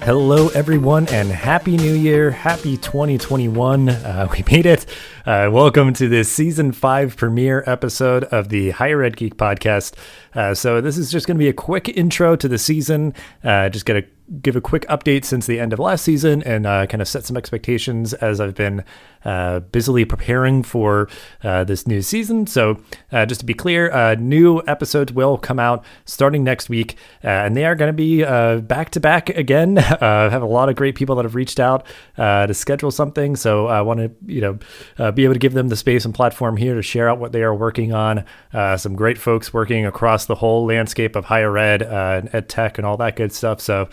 Hello, everyone, and Happy New Year. Happy 2021. We made it. Welcome to this Season 5 premiere episode of the Higher Ed Geek Podcast. So this is just going to be a quick intro to the season. Just going to give a quick update since the end of last season and kind of set some expectations as I've been busily preparing for this new season. So just to be clear, new episodes will come out starting next week, and they are going to be back-to-back again. I have a lot of great people that have reached out to schedule something, so I want to be able to give them the space and platform here to share out what they are working on. Some great folks working across the whole landscape of higher ed and ed tech and all that good stuff. So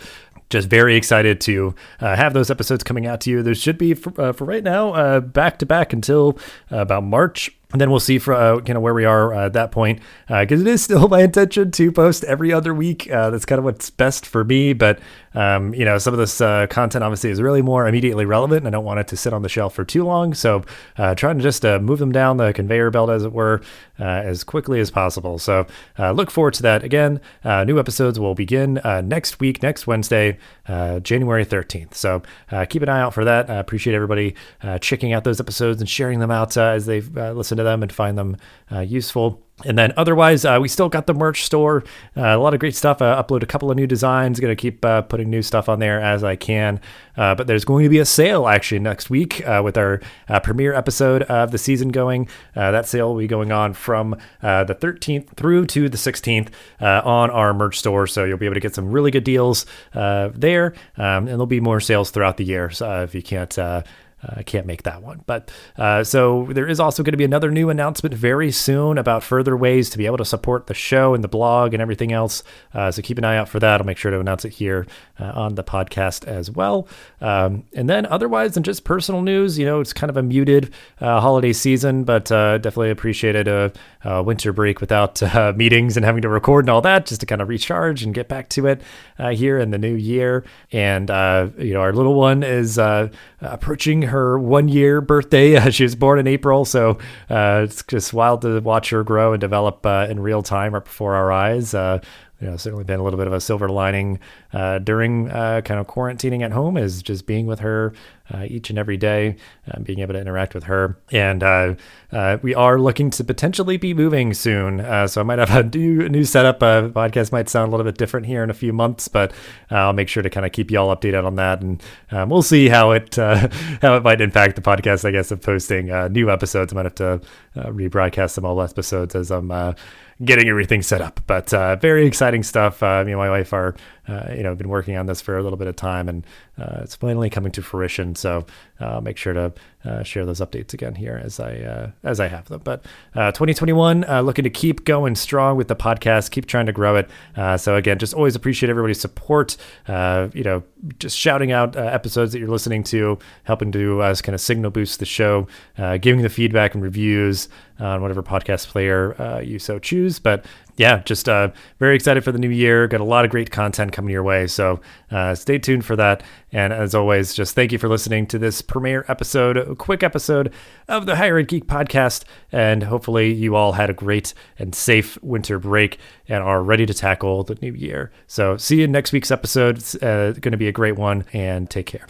just very excited to have those episodes coming out to you. There should be, for right now, back-to-back until about March. And then we'll see for kind of where we are at that point, because it is still my intention to post every other week. That's kind of what's best for me. But, some of this content obviously is really more immediately relevant, and I don't want it to sit on the shelf for too long. So trying to just move them down the conveyor belt, as it were, as quickly as possible. So look forward to that. Again, new episodes will begin next week, next Wednesday, January 13th. So keep an eye out for that. I appreciate everybody checking out those episodes and sharing them out as they've listened to them and find them useful. And then otherwise, we still got the merch store, a lot of great stuff. Upload a couple of new designs, going to keep putting new stuff on there as I can. But there's going to be a sale actually next week with our premiere episode of the season going. That sale will be going on from the 13th through to the 16th on our merch store. So you'll be able to get some really good deals there. And there'll be more sales throughout the year. So if you can't make that one. But so there is also going to be another new announcement very soon about further ways to be able to support the show and the blog and everything else. So keep an eye out for that. I'll make sure to announce it here on the podcast as well. And then otherwise than just personal news, it's kind of a muted holiday season, but definitely appreciated a winter break without meetings and having to record and all that, just to kind of recharge and get back to it here in the new year. And, our little one is approaching her 1-year birthday. She was born in April, so it's just wild to watch her grow and develop in real time right before our eyes. Certainly been a little bit of a silver lining during kind of quarantining at home, is just being with her each and every day, being able to interact with her. And we are looking to potentially be moving soon. So I might have a new setup. Podcast might sound a little bit different here in a few months, but I'll make sure to kind of keep you all updated on that. And we'll see how it might impact the podcast, I guess, of posting new episodes. I might have to rebroadcast some old episodes as I'm getting everything set up. But very exciting stuff. Me and my wife are been working on this for a little bit of time, and it's finally coming to fruition. So I'll make sure to share those updates again here as I have them. But 2021, looking to keep going strong with the podcast, keep trying to grow it. So again, just always appreciate everybody's support. Just shouting out episodes that you're listening to, helping to kind of signal boost the show, giving the feedback and reviews on whatever podcast player you so choose. But yeah, just very excited for the new year. Got a lot of great content coming your way. So stay tuned for that. And as always, just thank you for listening to this premiere episode, a quick episode of the Higher Ed Geek Podcast. And hopefully you all had a great and safe winter break and are ready to tackle the new year. So see you in next week's episode. It's going to be a great one, and take care.